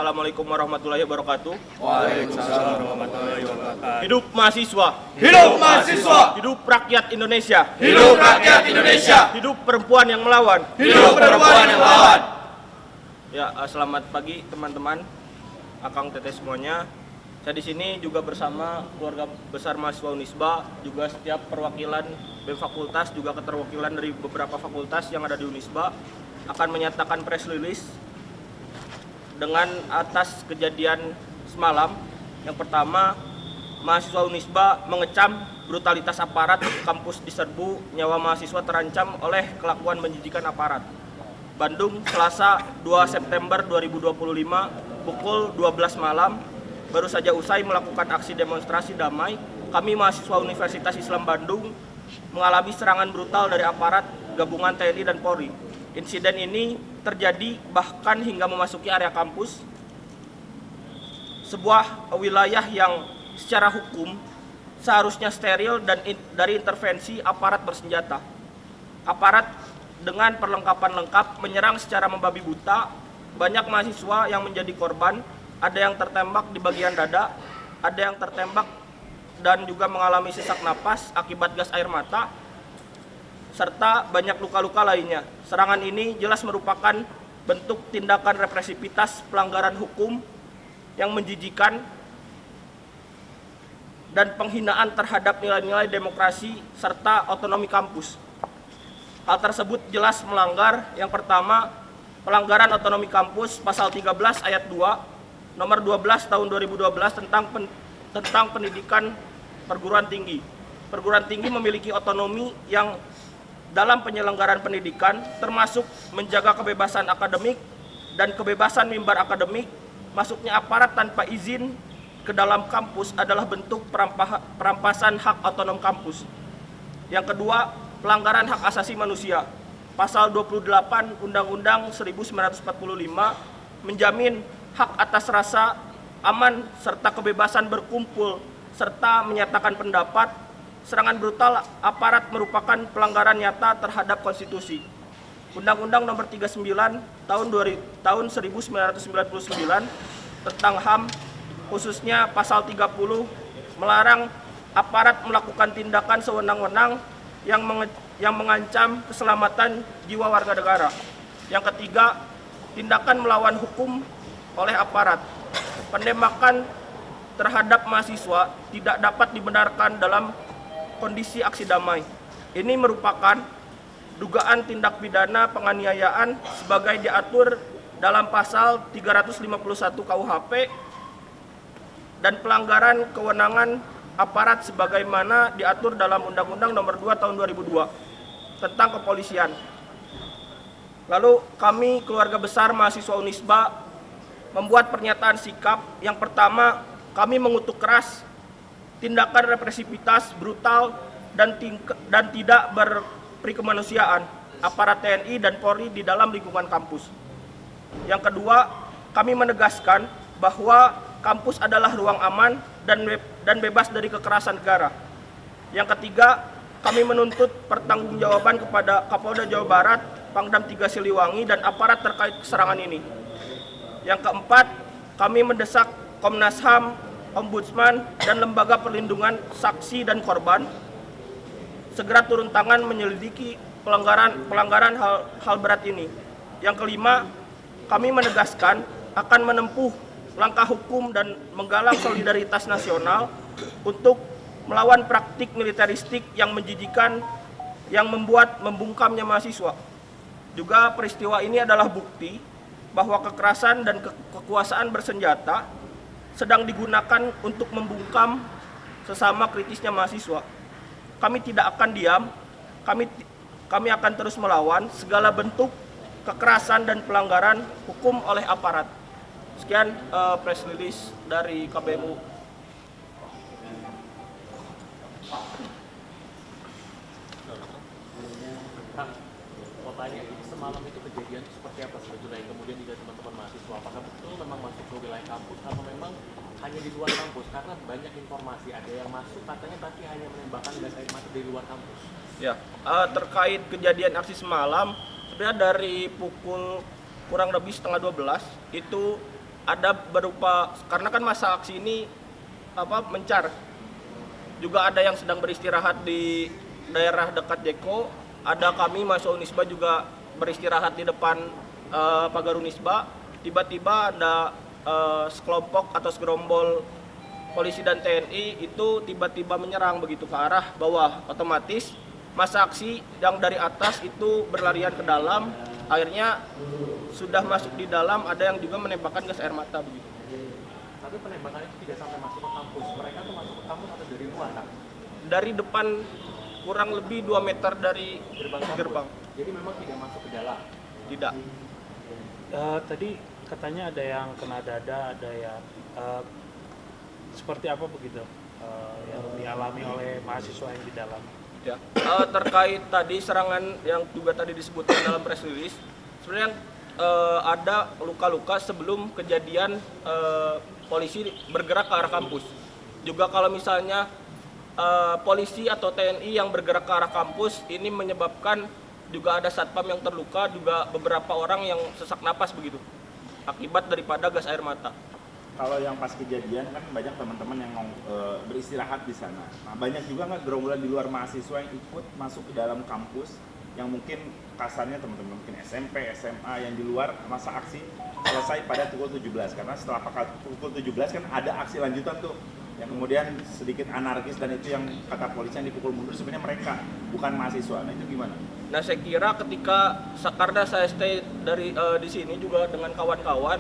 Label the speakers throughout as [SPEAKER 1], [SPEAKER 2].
[SPEAKER 1] Assalamualaikum warahmatullahi wabarakatuh.
[SPEAKER 2] Waalaikumsalam warahmatullahi wabarakatuh.
[SPEAKER 1] Hidup mahasiswa.
[SPEAKER 2] Hidup mahasiswa.
[SPEAKER 1] Hidup rakyat Indonesia.
[SPEAKER 2] Hidup rakyat Indonesia.
[SPEAKER 1] Hidup perempuan yang melawan.
[SPEAKER 2] Hidup perempuan yang melawan.
[SPEAKER 1] Ya, selamat pagi teman-teman, Akang Teteh semuanya. Saya di sini juga bersama keluarga besar mahasiswa Unisba, juga setiap perwakilan BEM fakultas, juga keterwakilan dari beberapa fakultas yang ada di Unisba akan menyatakan press release dengan atas kejadian semalam. Yang pertama, mahasiswa Unisba mengecam brutalitas aparat kampus diserbu, nyawa mahasiswa terancam oleh kelakuan menjijikan aparat. Bandung, Selasa 2 September 2025 pukul 12 malam, baru saja usai melakukan aksi demonstrasi damai, kami mahasiswa Universitas Islam Bandung mengalami serangan brutal dari aparat gabungan TNI dan Polri. Insiden ini terjadi bahkan hingga memasuki area kampus, sebuah wilayah yang secara hukum seharusnya steril dan dari intervensi aparat bersenjata. Aparat dengan perlengkapan lengkap menyerang secara membabi buta. Banyak mahasiswa yang menjadi korban, ada yang tertembak di bagian dada, ada yang tertembak dan juga mengalami sesak napas akibat gas air mata, serta banyak luka-luka lainnya. Serangan ini jelas merupakan bentuk tindakan represivitas pelanggaran hukum yang menjijikan dan penghinaan terhadap nilai-nilai demokrasi serta otonomi kampus. Hal tersebut jelas melanggar, yang pertama, pelanggaran otonomi kampus pasal 13 ayat 2 nomor 12 tahun 2012 tentang pendidikan perguruan tinggi. Perguruan tinggi memiliki otonomi yang dalam penyelenggaraan pendidikan, termasuk menjaga kebebasan akademik dan kebebasan mimbar akademik. Masuknya aparat tanpa izin ke dalam kampus adalah bentuk perampasan hak otonom kampus. Yang kedua, pelanggaran hak asasi manusia. Pasal 28 Undang-Undang 1945 menjamin hak atas rasa aman serta kebebasan berkumpul serta menyatakan pendapat. Serangan brutal aparat merupakan pelanggaran nyata terhadap konstitusi. Undang-Undang Nomor 39 tahun 1999 tentang HAM, khususnya pasal 30, melarang aparat melakukan tindakan sewenang-wenang yang mengancam keselamatan jiwa warga negara. Yang ketiga, tindakan melawan hukum oleh aparat. Penembakan terhadap mahasiswa tidak dapat dibenarkan dalam kondisi aksi damai. Ini merupakan dugaan tindak pidana penganiayaan sebagai diatur dalam pasal 351 KUHP dan pelanggaran kewenangan aparat sebagaimana diatur dalam Undang-Undang Nomor 2 Tahun 2002 tentang kepolisian. Lalu kami keluarga besar mahasiswa Unisba membuat pernyataan sikap. Yang pertama, kami mengutuk keras tindakan represivitas brutal dan tidak berprikemanusiaan aparat TNI dan Polri di dalam lingkungan kampus. Yang kedua, kami menegaskan bahwa kampus adalah ruang aman dan bebas dari kekerasan negara. Yang ketiga, kami menuntut pertanggungjawaban kepada Kapolda Jawa Barat, Pangdam 3 Siliwangi dan aparat terkait serangan ini. Yang keempat, kami mendesak Komnas HAM, Ombudsman, dan Lembaga Perlindungan Saksi dan Korban segera turun tangan menyelidiki pelanggaran hal berat ini. Yang kelima, kami menegaskan akan menempuh langkah hukum dan menggalang solidaritas nasional untuk melawan praktik militeristik yang menjijikan yang membuat membungkamnya mahasiswa. Juga peristiwa ini adalah bukti bahwa kekerasan dan kekuasaan bersenjata sedang digunakan untuk membungkam sesama kritisnya mahasiswa. Kami tidak akan diam, kami akan terus melawan segala bentuk kekerasan dan pelanggaran hukum oleh aparat. Sekian press release dari KBMU.
[SPEAKER 3] Tanya, semalam itu kejadian seperti apa sebetulnya? Kemudian juga teman-teman mahasiswa, apakah betul memang masuk ke wilayah kampus atau memang hanya di luar kampus? Karena banyak informasi, ada yang masuk katanya tapi hanya menembakkan gas air mata di luar kampus.
[SPEAKER 1] Ya, terkait kejadian aksi semalam, sebenarnya dari pukul kurang lebih setengah 12 itu ada berupa, karena kan masa aksi ini mencar, juga ada yang sedang beristirahat di daerah dekat Jeko, ada kami mahasiswa Unisba juga beristirahat di depan pagar Unisba. Tiba-tiba ada sekelompok atau segerombol polisi dan TNI itu tiba-tiba menyerang begitu ke arah bawah. Otomatis masa aksi yang dari atas itu berlarian ke dalam, akhirnya sudah masuk di dalam, ada yang juga menembakkan gas air mata begitu.
[SPEAKER 3] Tapi penembakan itu tidak sampai masuk ke kampus. Mereka tuh masuk ke kampus atau dari luar, Kak?
[SPEAKER 1] Dari depan kurang lebih 2 meter dari
[SPEAKER 3] Gerbang.
[SPEAKER 1] gerbang.
[SPEAKER 3] Jadi memang tidak masuk ke dalam.
[SPEAKER 1] Tidak.
[SPEAKER 4] Tadi katanya ada yang kena dada, ada yang seperti apa begitu yang dialami oleh mahasiswa yang di dalam?
[SPEAKER 1] Ya. Terkait tadi serangan yang juga tadi disebutkan dalam press release, sebenarnya ada luka-luka sebelum kejadian polisi bergerak ke arah kampus. Juga kalau misalnya polisi atau TNI yang bergerak ke arah kampus ini menyebabkan juga ada satpam yang terluka, juga beberapa orang yang sesak napas begitu akibat daripada gas air mata.
[SPEAKER 5] Kalau yang pas kejadian kan banyak teman-teman yang beristirahat di sana. Nah, banyak juga nggak gerombolan di luar mahasiswa yang ikut masuk ke dalam kampus yang mungkin kasarnya teman-teman mungkin SMP, SMA yang di luar masa aksi selesai pada pukul 17, karena setelah pukul 17 kan ada aksi lanjutan tuh yang kemudian sedikit anarkis, dan itu yang kata polisi yang dipukul mundur sebenarnya mereka, bukan mahasiswa. Nah, itu gimana?
[SPEAKER 1] Nah, saya kira ketika karena saya stay di sini juga dengan kawan-kawan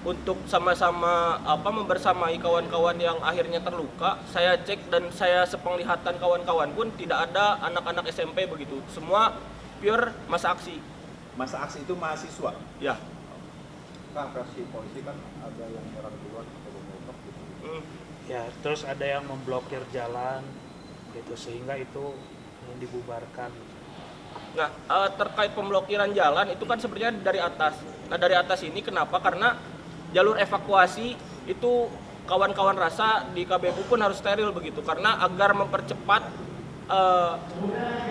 [SPEAKER 1] untuk sama-sama membersamai kawan-kawan yang akhirnya terluka, saya cek dan saya sepenglihatan kawan-kawan pun tidak ada anak-anak SMP begitu. Semua pure masa aksi.
[SPEAKER 5] Masa aksi itu mahasiswa?
[SPEAKER 1] Ya.
[SPEAKER 6] Nah, versi polisi kan ada yang nyerang duluan atau memotong gitu.
[SPEAKER 4] Ya, terus ada yang memblokir jalan gitu sehingga itu yang dibubarkan.
[SPEAKER 1] Nah, terkait pemblokiran jalan itu kan sebenarnya dari atas. Nah, dari atas ini kenapa? Karena jalur evakuasi itu kawan-kawan rasa di KBMU pun harus steril begitu, karena agar mempercepat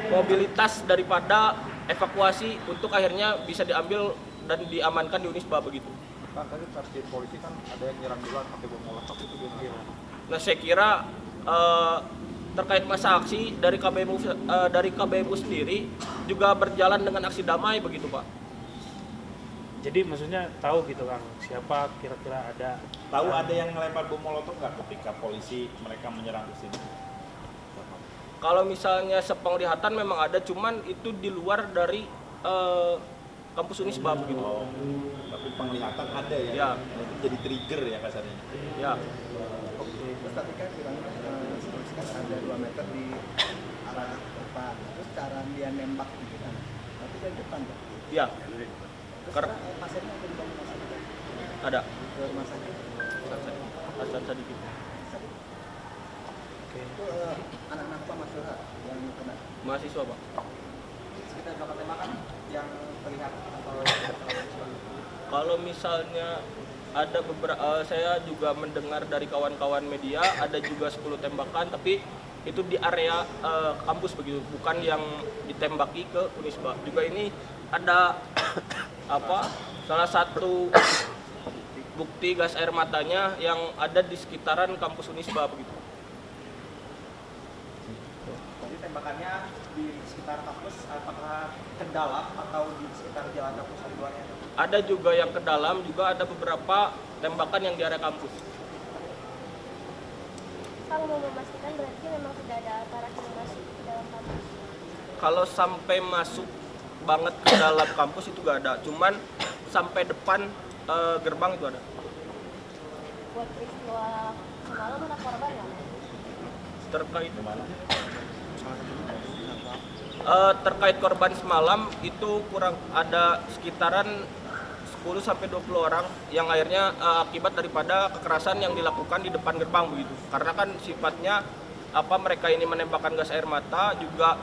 [SPEAKER 1] mobilitas daripada evakuasi untuk akhirnya bisa diambil dan diamankan di Unisba begitu.
[SPEAKER 6] Kan tadi versi polisi kan ada yang nyerang duluan pakai bom molotov itu gimana?
[SPEAKER 1] Nah, saya kira terkait masa aksi dari KBMU sendiri juga berjalan dengan aksi damai begitu, Pak.
[SPEAKER 4] Jadi maksudnya tahu gitu Kang, siapa kira-kira ada?
[SPEAKER 5] Tahu ada yang ngelempar bom molotov nggak ketika polisi mereka menyerang ke sini?
[SPEAKER 1] Kalau misalnya sepenglihatan memang ada, cuman itu di luar dari kampus Unisba begitu.
[SPEAKER 5] Oh, tapi penglihatan ada ya?
[SPEAKER 1] Ya.
[SPEAKER 5] Nah, itu jadi trigger ya kasarnya?
[SPEAKER 1] Ya.
[SPEAKER 6] Oke. Terus tadi kan bilangnya polisi kan ada 2 meter di arah depan. Terus cara dia nembak gitu kan. Tapi dari depan kan?
[SPEAKER 1] Ya.
[SPEAKER 6] Terus
[SPEAKER 1] Ker-
[SPEAKER 6] pasiennya ada di bawah rumah sakit.
[SPEAKER 1] Ada.
[SPEAKER 6] Ke rumah sakit.
[SPEAKER 1] Asal sedikit.
[SPEAKER 4] Oke.
[SPEAKER 6] Itu anak-anak apa Mas Ilham yang kena?
[SPEAKER 1] Mahasiswa, Pak.
[SPEAKER 6] Sekitar berapa tembakan yang terlihat atau
[SPEAKER 1] Kalau misalnya ada beberapa, saya juga mendengar dari kawan-kawan media ada juga 10 tembakan, tapi itu di area kampus begitu, bukan yang ditembaki ke Unisba. Juga ini ada salah satu bukti gas air matanya yang ada di sekitaran kampus Unisba begitu.
[SPEAKER 6] Jadi tembakannya di sekitar kampus, apakah ke dalam atau di sekitar jalan kampus di luarnya?
[SPEAKER 1] Ada juga yang ke dalam, juga ada beberapa tembakan yang di area kampus.
[SPEAKER 7] Kalau mau memastikan berarti memang tidak ada aparat yang masuk ke dalam kampus.
[SPEAKER 1] Kalau sampai masuk banget ke dalam kampus itu gak ada, cuman sampai depan gerbang itu ada.
[SPEAKER 7] Buat peristiwa semalam ada korban nggak?
[SPEAKER 1] Terkait terkait korban semalam itu kurang ada sekitaran 10 sampai 20 orang yang akhirnya akibat daripada kekerasan yang dilakukan di depan gerbang begitu. Karena kan sifatnya mereka ini menembakkan gas air mata, juga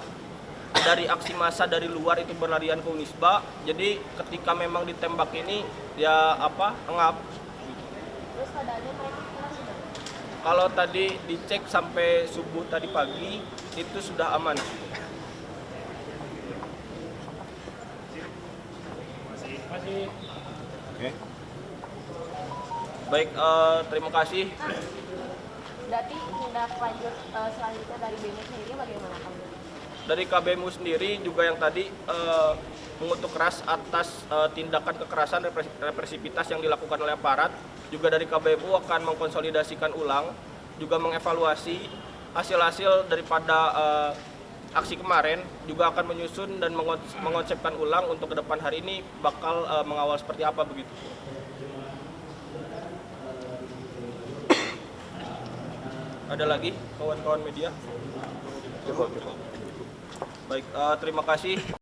[SPEAKER 1] dari aksi massa dari luar itu berlarian ke Unisba. Jadi ketika memang ditembak ini ya engap.
[SPEAKER 7] Terus keadaannya mereka sekarang sudah?
[SPEAKER 1] Kalau tadi dicek sampai subuh tadi pagi itu sudah aman.
[SPEAKER 4] Masih
[SPEAKER 5] Oke.
[SPEAKER 1] Baik, terima kasih.
[SPEAKER 7] Berarti tindak lanjut selanjutnya dari BEMU sendiri bagaimana Kang?
[SPEAKER 1] Dari KBMU sendiri juga yang tadi mengutuk keras atas tindakan kekerasan represivitas yang dilakukan oleh aparat. Juga dari KBMU akan mengkonsolidasikan ulang, juga mengevaluasi hasil-hasil daripada aksi kemarin, juga akan menyusun dan mengonsepkan ulang untuk ke depan hari ini bakal mengawal seperti apa begitu. Ada lagi kawan-kawan media? Baik, terima kasih.